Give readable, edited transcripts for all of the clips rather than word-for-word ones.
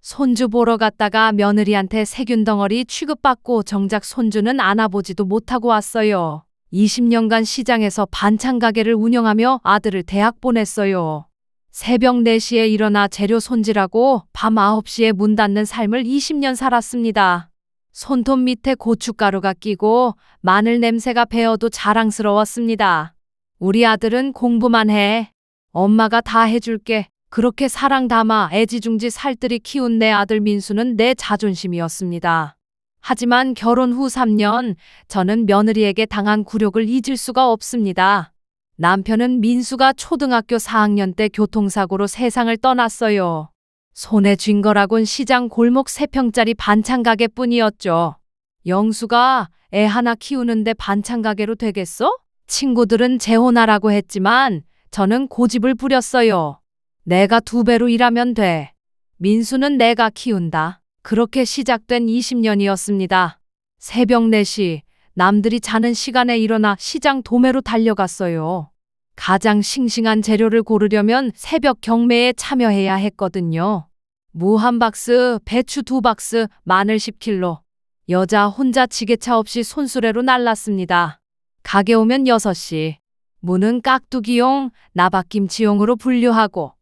손주 보러 갔다가 며느리한테 세균 덩어리 취급받고 정작 손주는 안아보지도 못하고 왔어요. 20년간 시장에서 반찬 가게를 운영하며 아들을 대학 보냈어요. 새벽 4시에 일어나 재료 손질하고 밤 9시에 문 닫는 삶을 20년 살았습니다. 손톱 밑에 고춧가루가 끼고 마늘 냄새가 배어도 자랑스러웠습니다. 우리 아들은 공부만 해. 엄마가 다 해줄게. 그렇게 사랑 담아 애지중지 살뜰히 키운 내 아들 민수는 내 자존심이었습니다. 하지만 결혼 후 3년, 저는 며느리에게 당한 굴욕을 잊을 수가 없습니다. 남편은 민수가 초등학교 4학년 때 교통사고로 세상을 떠났어요. 손에 쥔 거라곤 시장 골목 3평짜리 반찬 가게뿐이었죠. 영수가 애 하나 키우는데 반찬 가게로 되겠어? 친구들은 재혼하라고 했지만 저는 고집을 부렸어요. 내가 2배로 일하면 돼. 민수는 내가 키운다. 그렇게 시작된 20년이었습니다. 새벽 4시, 남들이 자는 시간에 일어나 시장 도매로 달려갔어요. 가장 싱싱한 재료를 고르려면 새벽 경매에 참여해야 했거든요. 무 1박스, 배추 2박스, 마늘 10kg. 여자 혼자 지게차 없이 손수레로 날랐습니다. 가게 오면 6시. 무는 깍두기용, 나박김치용으로 분류하고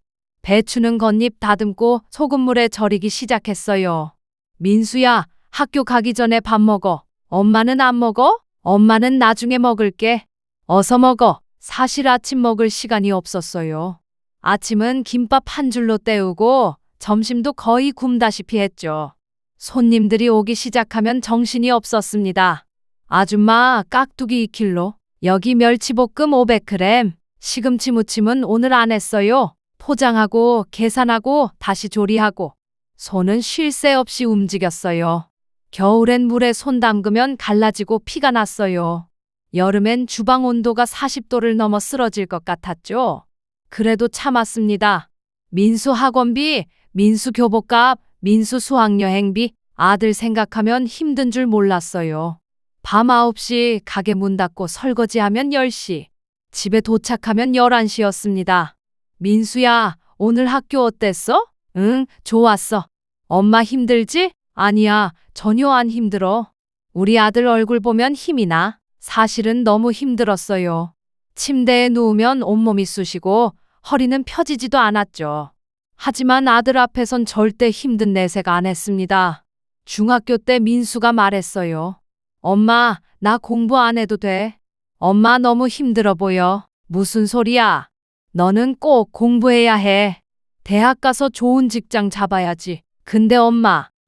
배추는 겉잎 다듬고 소금물에 절이기 시작했어요. 민수야, 학교 가기 전에 밥 먹어. 엄마는 안 먹어? 엄마는 나중에 먹을게. 어서 먹어. 사실 아침 먹을 시간이 없었어요. 아침은 김밥 한 줄로 때우고 점심도 거의 굶다시피 했죠. 손님들이 오기 시작하면 정신이 없었습니다. 아줌마, 깍두기 2kg. 여기 멸치볶음 500g. 시금치 무침은 오늘 안 했어요. 포장하고 계산하고 다시 조리하고. 손은 쉴 새 없이 움직였어요. 겨울엔 물에 손 담그면 갈라지고 피가 났어요. 여름엔 주방 온도가 40도를 넘어 쓰러질 것 같았죠. 그래도 참았습니다. 민수 학원비, 민수 교복값, 민수 수학여행비, 아들 생각하면 힘든 줄 몰랐어요. 밤 9시 가게 문 닫고 설거지하면 10시. 집에 도착하면 11시였습니다. 민수야, 오늘 학교 어땠어? 응, 좋았어. 엄마 힘들지? 아니야, 전혀 안 힘들어. 우리 아들 얼굴 보면 힘이 나. 사실은 너무 힘들었어요. 침대에 누우면 온몸이 쑤시고 허리는 펴지지도 않았죠. 하지만 아들 앞에선 절대 힘든 내색 안 했습니다. 중학교 때 민수가 말했어요. 엄마, 나 공부 안 해도 돼. 엄마 너무 힘들어 보여. 무슨 소리야? 너는 꼭 공부해야 해. 대학 가서 좋은 직장 잡아야지. 근데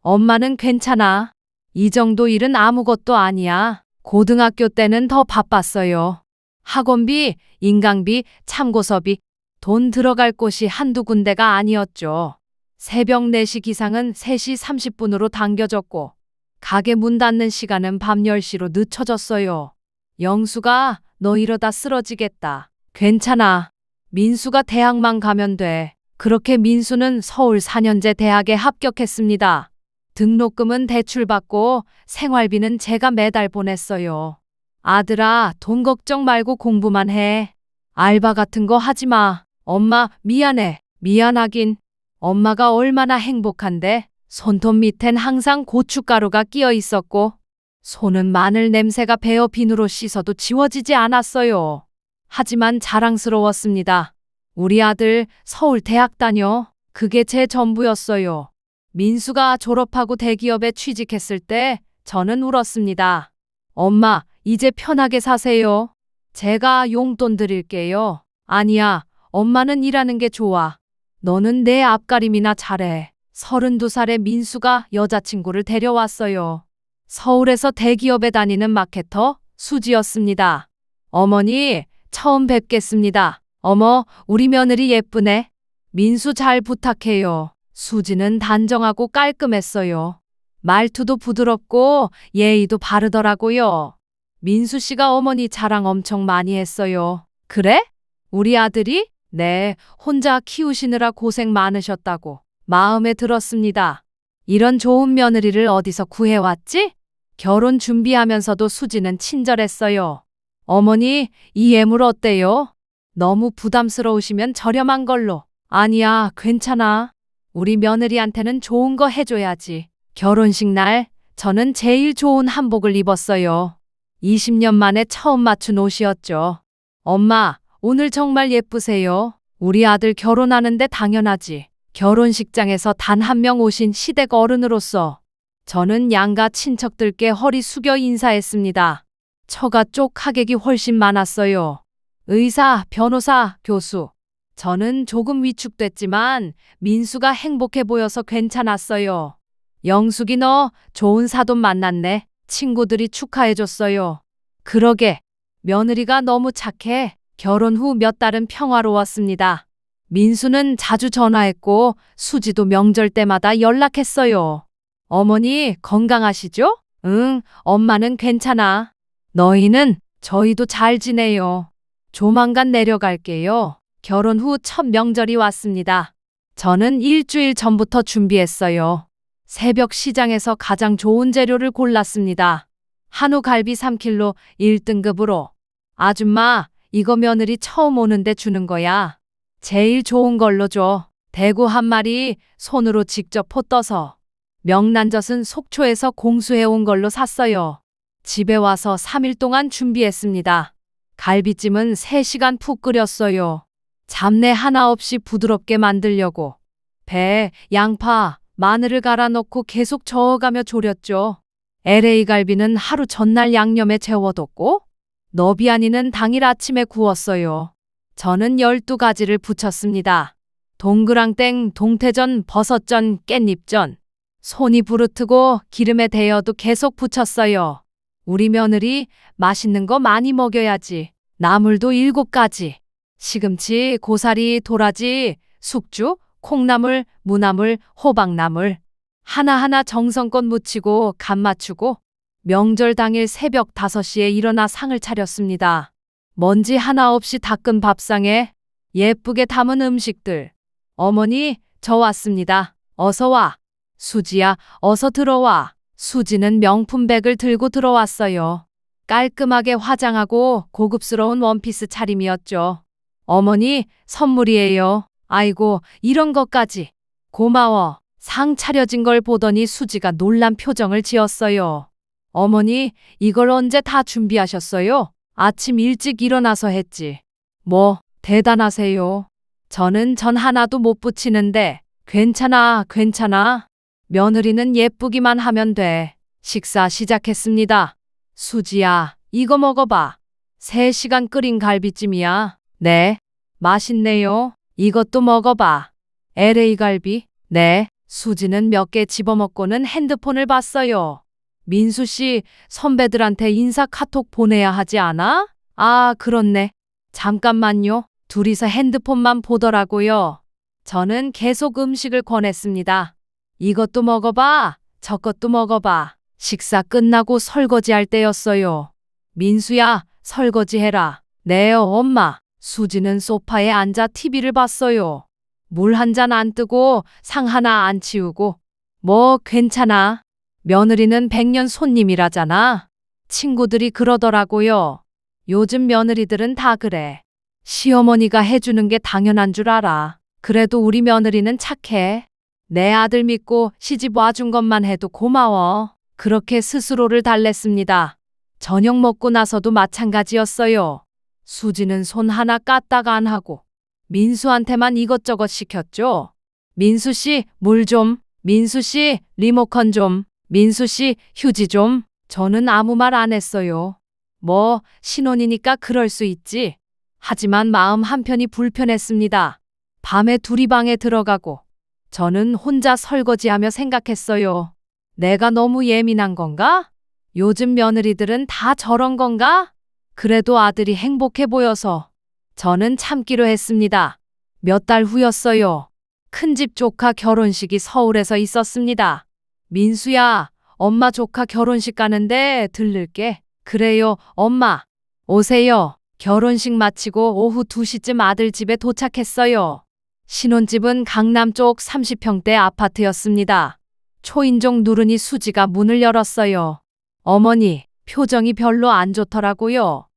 엄마는 괜찮아. 이 정도 일은 아무것도 아니야. 고등학교 때는 더 바빴어요. 학원비, 인강비, 참고서비, 돈 들어갈 곳이 한두 군데가 아니었죠. 새벽 4시 기상은 3시 30분으로 당겨졌고 가게 문 닫는 시간은 밤 10시로 늦춰졌어요. 영수가 너 이러다 쓰러지겠다. 괜찮아. 민수가 대학만 가면 돼. 그렇게 민수는 서울 4년제 대학에 합격했습니다. 등록금은 대출받고 생활비는 제가 매달 보냈어요. 아들아, 돈 걱정 말고 공부만 해. 알바 같은 거 하지 마. 엄마, 미안해. 미안하긴. 엄마가 얼마나 행복한데. 손톱 밑엔 항상 고춧가루가 끼어 있었고 손은 마늘 냄새가 배어 비누로 씻어도 지워지지 않았어요. 하지만 자랑스러웠습니다. 우리 아들 서울 대학 다녀. 그게 제 전부였어요. 민수가 졸업하고 대기업에 취직했을 때 저는 울었습니다. 엄마, 이제 편하게 사세요. 제가 용돈 드릴게요. 아니야, 엄마는 일하는 게 좋아. 너는 내 앞가림이나 잘해. 32살의 민수가 여자친구를 데려왔어요. 서울에서 대기업에 다니는 마케터 수지였습니다. 어머니, 처음 뵙겠습니다. 어머, 우리 며느리 예쁘네. 민수 잘 부탁해요. 수지는 단정하고 깔끔했어요. 말투도 부드럽고 예의도 바르더라고요. 민수 씨가 어머니 자랑 엄청 많이 했어요. 그래? 우리 아들이? 네, 혼자 키우시느라 고생 많으셨다고. 마음에 들었습니다. 이런 좋은 며느리를 어디서 구해왔지? 결혼 준비하면서도 수지는 친절했어요. 어머니, 이 예물 어때요? 너무 부담스러우시면 저렴한 걸로. 아니야, 괜찮아. 우리 며느리한테는 좋은 거 해줘야지. 결혼식 날 저는 제일 좋은 한복을 입었어요. 20년 만에 처음 맞춘 옷이었죠. 엄마, 오늘 정말 예쁘세요. 우리 아들 결혼하는데 당연하지. 결혼식장에서 단 한 명 오신 시댁 어른으로서 저는 양가 친척들께 허리 숙여 인사했습니다. 처가 쪽 하객이 훨씬 많았어요. 의사, 변호사, 교수. 저는 조금 위축됐지만 민수가 행복해 보여서 괜찮았어요. 영숙이 너 좋은 사돈 만났네. 친구들이 축하해줬어요. 그러게, 며느리가 너무 착해. 결혼 후 몇 달은 평화로웠습니다. 민수는 자주 전화했고 수지도 명절 때마다 연락했어요. 어머니 건강하시죠? 응, 엄마는 괜찮아. 너희는? 저희도 잘 지내요. 조만간 내려갈게요. 결혼 후 첫 명절이 왔습니다. 저는 일주일 전부터 준비했어요. 새벽 시장에서 가장 좋은 재료를 골랐습니다. 한우 갈비 3kg 1등급으로. 아줌마, 이거 며느리 처음 오는데 주는 거야. 제일 좋은 걸로 줘. 대구 한 마리 손으로 직접 포 떠서. 명란젓은 속초에서 공수해 온 걸로 샀어요. 집에 와서 3일 동안 준비했습니다. 갈비찜은 3시간 푹 끓였어요. 잡내 하나 없이 부드럽게 만들려고. 배, 양파, 마늘을 갈아 넣고 계속 저어가며 졸였죠. LA 갈비는 하루 전날 양념에 재워뒀고 너비아니는 당일 아침에 구웠어요. 저는 12가지를 부쳤습니다. 동그랑땡, 동태전, 버섯전, 깻잎전. 손이 부르트고 기름에 데여도 계속 부쳤어요. 우리 며느리 맛있는 거 많이 먹여야지. 나물도 7가지. 시금치, 고사리, 도라지, 숙주, 콩나물, 무나물, 호박나물. 하나하나 정성껏 무치고 간 맞추고 명절 당일 새벽 5시에 일어나 상을 차렸습니다. 먼지 하나 없이 닦은 밥상에 예쁘게 담은 음식들. 어머니, 저 왔습니다. 어서 와. 수지야, 어서 들어와. 수지는 명품백을 들고 들어왔어요. 깔끔하게 화장하고 고급스러운 원피스 차림이었죠. 어머니, 선물이에요. 아이고, 이런 것까지. 고마워. 상 차려진 걸 보더니 수지가 놀란 표정을 지었어요. 어머니, 이걸 언제 다 준비하셨어요? 아침 일찍 일어나서 했지. 뭐, 대단하세요. 저는 전 하나도 못 붙이는데, 괜찮아, 괜찮아. 며느리는 예쁘기만 하면 돼. 식사 시작했습니다. 수지야, 이거 먹어봐. 3시간 끓인 갈비찜이야. 네. 맛있네요. 이것도 먹어봐. LA 갈비? 네. 수지는 몇 개 집어먹고는 핸드폰을 봤어요. 민수 씨, 선배들한테 인사 카톡 보내야 하지 않아? 아, 그렇네. 잠깐만요. 둘이서 핸드폰만 보더라고요. 저는 계속 음식을 권했습니다. 이것도 먹어봐. 저것도 먹어봐. 식사 끝나고 설거지할 때였어요. 민수야, 설거지해라. 네요, 엄마. 수지는 소파에 앉아 TV를 봤어요. 물 한 잔 안 뜨고 상 하나 안 치우고. 뭐 괜찮아. 며느리는 100년 손님이라잖아. 친구들이 그러더라고요. 요즘 며느리들은 다 그래. 시어머니가 해주는 게 당연한 줄 알아. 그래도 우리 며느리는 착해. 내 아들 믿고 시집 와준 것만 해도 고마워. 그렇게 스스로를 달랬습니다. 저녁 먹고 나서도 마찬가지였어요. 수지는 손 하나 까딱 안 하고 민수한테만 이것저것 시켰죠. 민수 씨, 물 좀. 민수 씨, 리모컨 좀. 민수 씨, 휴지 좀. 저는 아무 말 안 했어요. 뭐, 신혼이니까 그럴 수 있지. 하지만 마음 한편이 불편했습니다. 밤에 둘이 방에 들어가고 저는 혼자 설거지하며 생각했어요. 내가 너무 예민한 건가? 요즘 며느리들은 다 저런 건가? 그래도 아들이 행복해 보여서 저는 참기로 했습니다. 몇 달 후였어요. 큰집 조카 결혼식이 서울에서 있었습니다. 민수야, 엄마 조카 결혼식 가는데 들를게. 그래요, 엄마. 오세요. 결혼식 마치고 오후 2시쯤 아들 집에 도착했어요. 신혼집은 강남 쪽 30평대 아파트였습니다. 초인종 누르니 수지가 문을 열었어요. 어머니, 표정이 별로 안 좋더라고요.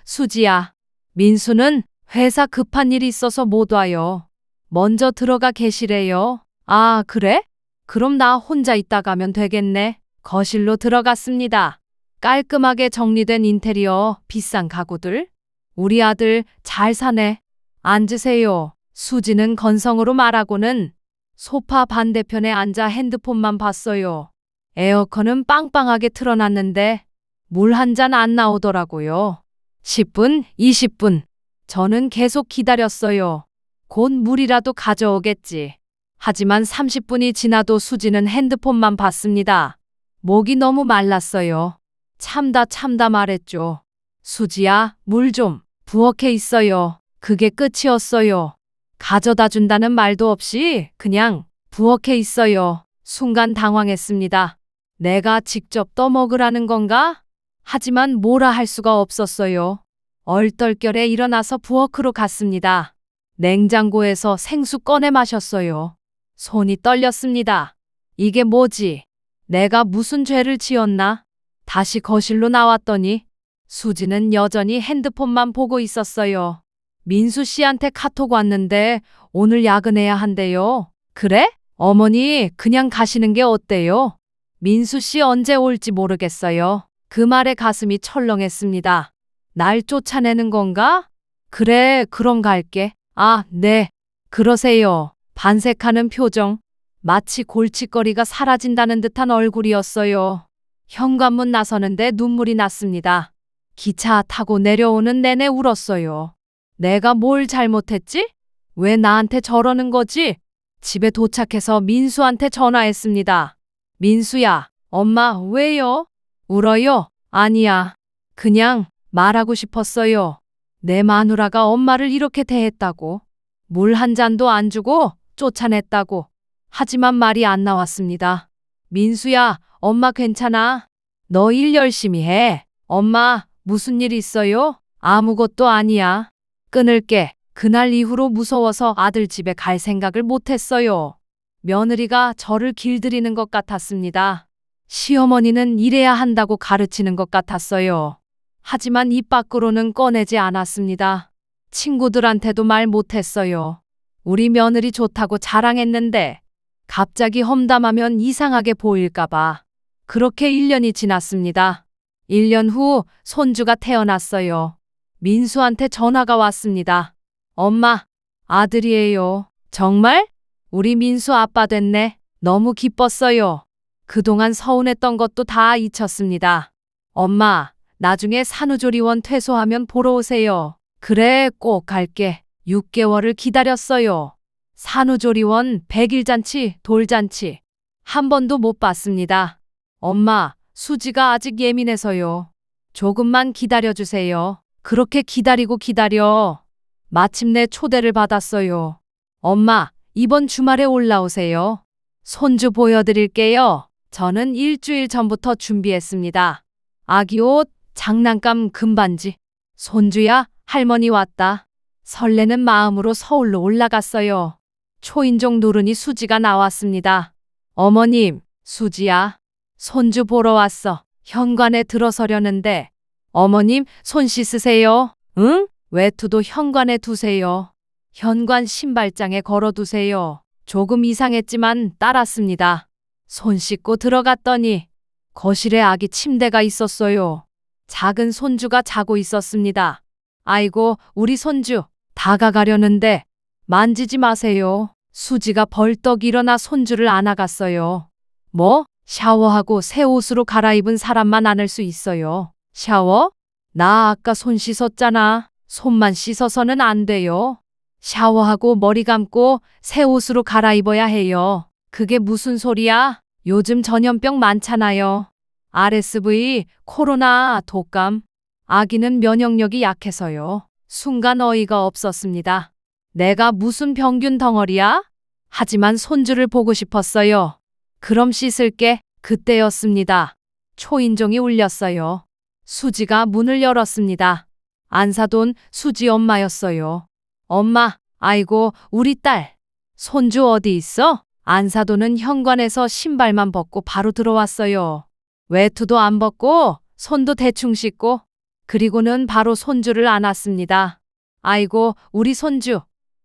수지야. 민수는 회사 급한 일이 있어서 못 와요. 먼저 들어가 계시래요. 아, 그래? 그럼 나 혼자 있다 가면 되겠네. 거실로 들어갔습니다. 깔끔하게 정리된 인테리어, 비싼 가구들. 우리 아들 잘 사네. 앉으세요. 수지는 건성으로 말하고는 소파 반대편에 앉아 핸드폰만 봤어요. 에어컨은 빵빵하게 틀어놨는데 물 한 잔 안 나오더라고요. 10분, 20분. 저는 계속 기다렸어요. 곧 물이라도 가져오겠지. 하지만 30분이 지나도 수지는 핸드폰만 봤습니다. 목이 너무 말랐어요. 참다 말했죠. 수지야, 물 좀. 부엌에 있어요. 그게 끝이었어요. 가져다 준다는 말도 없이 그냥 부엌에 있어요. 순간 당황했습니다. 내가 직접 떠먹으라는 건가? 하지만 뭐라 할 수가 없었어요. 얼떨결에 일어나서 부엌으로 갔습니다. 냉장고에서 생수 꺼내 마셨어요. 손이 떨렸습니다. 이게 뭐지? 내가 무슨 죄를 지었나? 다시 거실로 나왔더니 수지는 여전히 핸드폰만 보고 있었어요. 민수 씨한테 카톡 왔는데 오늘 야근해야 한대요. 그래? 어머니 그냥 가시는 게 어때요? 민수 씨 언제 올지 모르겠어요. 그 말에 가슴이 철렁했습니다. 날 쫓아내는 건가? 그래, 그럼 갈게. 아, 네. 그러세요. 반색하는 표정. 마치 골칫거리가 사라진다는 듯한 얼굴이었어요. 현관문 나서는데 눈물이 났습니다. 기차 타고 내려오는 내내 울었어요. 내가 뭘 잘못했지? 왜 나한테 저러는 거지? 집에 도착해서 민수한테 전화했습니다. 민수야, 엄마 왜요? 울어요? 아니야. 그냥 말하고 싶었어요. 내 마누라가 엄마를 이렇게 대했다고. 물 한 잔도 안 주고 쫓아냈다고. 하지만 말이 안 나왔습니다. 민수야, 엄마 괜찮아? 너 일 열심히 해. 엄마, 무슨 일 있어요? 아무것도 아니야. 끊을게. 그날 이후로 무서워서 아들 집에 갈 생각을 못했어요. 며느리가 저를 길들이는 것 같았습니다. 시어머니는 이래야 한다고 가르치는 것 같았어요. 하지만 입 밖으로는 꺼내지 않았습니다. 친구들한테도 말 못했어요. 우리 며느리 좋다고 자랑했는데 갑자기 험담하면 이상하게 보일까봐. 그렇게 1년이 지났습니다. 1년 후 손주가 태어났어요. 민수한테 전화가 왔습니다. 엄마, 아들이에요. 정말? 우리 민수 아빠 됐네. 너무 기뻤어요. 그동안 서운했던 것도 다 잊혔습니다. 엄마, 나중에 산후조리원 퇴소하면 보러 오세요. 그래, 꼭 갈게. 6개월을 기다렸어요. 산후조리원 100일 잔치, 돌잔치. 한 번도 못 봤습니다. 엄마, 수지가 아직 예민해서요. 조금만 기다려주세요. 그렇게 기다려. 마침내 초대를 받았어요. 엄마, 이번 주말에 올라오세요. 손주 보여드릴게요. 저는 일주일 전부터 준비했습니다. 아기 옷, 장난감 금반지. 손주야, 할머니 왔다. 설레는 마음으로 서울로 올라갔어요. 초인종 누르니 수지가 나왔습니다. 어머님, 수지야. 손주 보러 왔어. 현관에 들어서려는데 어머님, 손 씻으세요. 응? 외투도 현관에 두세요. 현관 신발장에 걸어두세요. 조금 이상했지만 따랐습니다. 손 씻고 들어갔더니 거실에 아기 침대가 있었어요. 작은 손주가 자고 있었습니다. 아이고, 우리 손주. 다가가려는데 만지지 마세요. 수지가 벌떡 일어나 손주를 안아갔어요. 뭐? 샤워하고 새 옷으로 갈아입은 사람만 안을 수 있어요. 샤워? 나 아까 손 씻었잖아. 손만 씻어서는 안 돼요. 샤워하고 머리 감고 새 옷으로 갈아입어야 해요. 그게 무슨 소리야? 요즘 전염병 많잖아요. RSV, 코로나, 독감. 아기는 면역력이 약해서요. 순간 어이가 없었습니다. 내가 무슨 병균 덩어리야? 하지만 손주를 보고 싶었어요. 그럼 씻을게. 그때였습니다. 초인종이 울렸어요. 수지가 문을 열었습니다. 안사돈 수지 엄마였어요. 엄마, 아이고, 우리 딸. 손주 어디 있어? 안사돈은 현관에서 신발만 벗고 바로 들어왔어요. 외투도 안 벗고 손도 대충 씻고 그리고는 바로 손주를 안았습니다. 아이고, 우리 손주.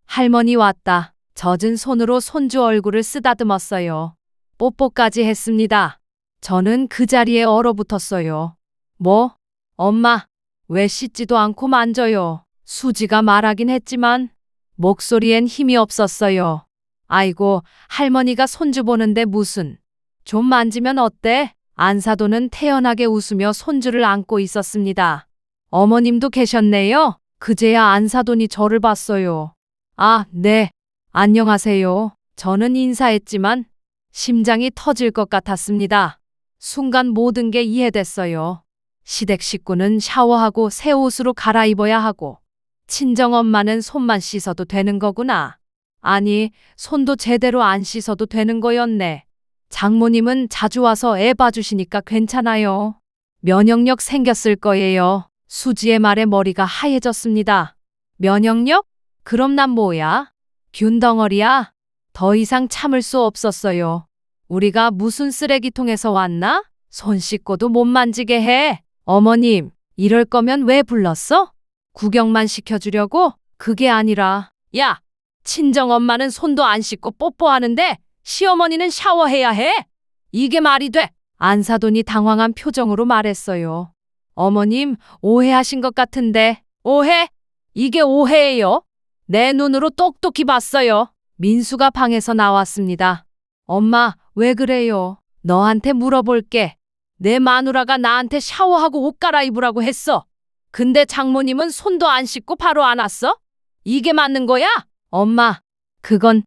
할머니 왔다. 젖은 손으로 손주 얼굴을 쓰다듬었어요. 뽀뽀까지 했습니다. 저는 그 자리에 얼어붙었어요. 뭐? 엄마, 왜 씻지도 않고 만져요? 수지가 말하긴 했지만 목소리엔 힘이 없었어요. 아이고, 할머니가 손주 보는데 무슨. 좀 만지면 어때? 안사돈은 태연하게 웃으며 손주를 안고 있었습니다. 어머님도 계셨네요. 그제야 안사돈이 저를 봤어요. 아, 네. 안녕하세요. 저는 인사했지만 심장이 터질 것 같았습니다. 순간 모든 게 이해됐어요. 시댁 식구는 샤워하고 새 옷으로 갈아입어야 하고 친정엄마는 손만 씻어도 되는 거구나. 아니, 손도 제대로 안 씻어도 되는 거였네. 장모님은 자주 와서 애 봐주시니까 괜찮아요. 면역력 생겼을 거예요. 수지의 말에 머리가 하얘졌습니다. 면역력? 그럼 난 뭐야? 균덩어리야? 더 이상 참을 수 없었어요. 우리가 무슨 쓰레기통에서 왔나? 손 씻고도 못 만지게 해. 어머님, 이럴 거면 왜 불렀어? 구경만 시켜주려고? 그게 아니라, 야! 친정엄마는 손도 안 씻고 뽀뽀하는데 시어머니는 샤워해야 해? 이게 말이 돼? 안사돈이 당황한 표정으로 말했어요. 어머님, 오해하신 것 같은데. 오해? 이게 오해예요? 내 눈으로 똑똑히 봤어요. 민수가 방에서 나왔습니다. 엄마, 왜 그래요? 너한테 물어볼게. 내 마누라가 나한테 샤워하고 옷 갈아입으라고 했어. 근데 장모님은 손도 안 씻고 바로 안 왔어? 이게 맞는 거야? 엄마, 그건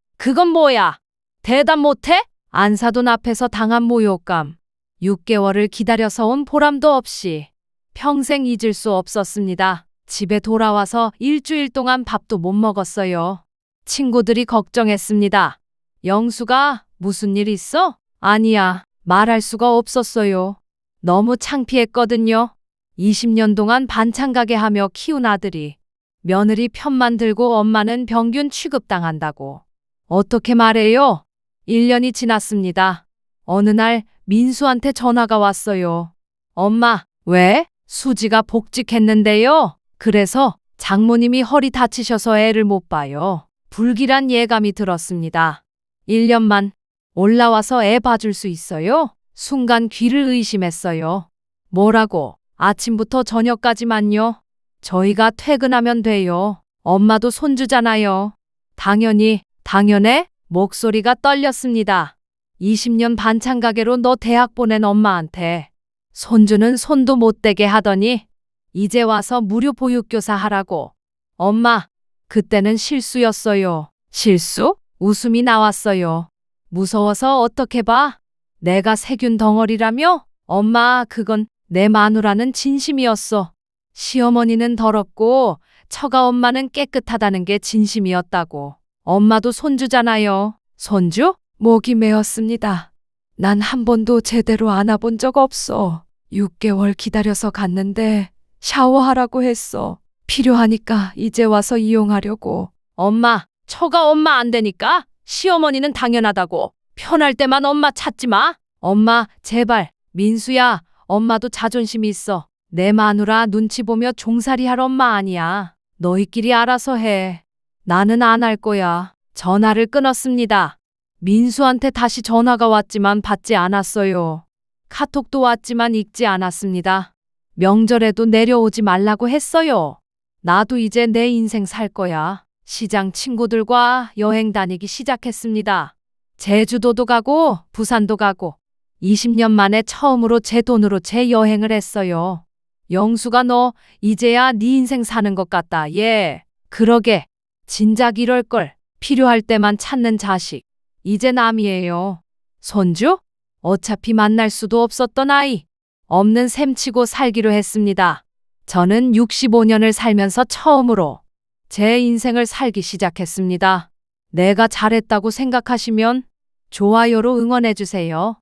뭐야? 대답 못해? 안사돈 앞에서 당한 모욕감. 6개월을 기다려서 온 보람도 없이 평생 잊을 수 없었습니다. 집에 돌아와서 일주일 동안 밥도 못 먹었어요. 친구들이 걱정했습니다. 영수가 무슨 일 있어? 아니야, 말할 수가 없었어요. 너무 창피했거든요. 20년 동안 반찬 가게 하며 키운 아들이 며느리 편만 들고 엄마는 병균 취급당한다고. 어떻게 말해요? 1년이 지났습니다. 어느 날 민수한테 전화가 왔어요. 엄마, 왜? 수지가 복직했는데요. 그래서 장모님이 허리 다치셔서 애를 못 봐요. 불길한 예감이 들었습니다. 1년만 올라와서 애 봐줄 수 있어요? 순간 귀를 의심했어요. 뭐라고? 아침부터 저녁까지만요? 저희가 퇴근하면 돼요. 엄마도 손주잖아요. 당연해? 목소리가 떨렸습니다. 20년 반찬 가게로 너 대학 보낸 엄마한테 손주는 손도 못 대게 하더니 이제 와서 무료 보육교사 하라고. 엄마, 그때는 실수였어요. 실수? 웃음이 나왔어요. 무서워서 어떻게 봐? 내가 세균 덩어리라며? 엄마, 그건 내 마누라는 진심이었어. 시어머니는 더럽고 처가 엄마는 깨끗하다는 게 진심이었다고. 엄마도 손주잖아요. 손주? 목이 메었습니다. 난 한 번도 제대로 안아본 적 없어. 6개월 기다려서 갔는데 샤워하라고 했어. 필요하니까 이제 와서 이용하려고. 엄마, 처가 엄마 안 되니까 시어머니는 당연하다고. 편할 때만 엄마 찾지 마. 엄마, 제발. 민수야, 엄마도 자존심이 있어. 내 마누라 눈치 보며 종살이 할 엄마 아니야. 너희끼리 알아서 해. 나는 안 할 거야. 전화를 끊었습니다. 민수한테 다시 전화가 왔지만 받지 않았어요. 카톡도 왔지만 읽지 않았습니다. 명절에도 내려오지 말라고 했어요. 나도 이제 내 인생 살 거야. 시장 친구들과 여행 다니기 시작했습니다. 제주도도 가고 부산도 가고 20년 만에 처음으로 제 돈으로 제 여행을 했어요. 영수가 너 이제야 네 인생 사는 것 같다. 예. 그러게. 진작 이럴 걸. 필요할 때만 찾는 자식. 이제 남이에요. 손주? 어차피 만날 수도 없었던 아이. 없는 셈치고 살기로 했습니다. 저는 65년을 살면서 처음으로 제 인생을 살기 시작했습니다. 내가 잘했다고 생각하시면 좋아요로 응원해 주세요.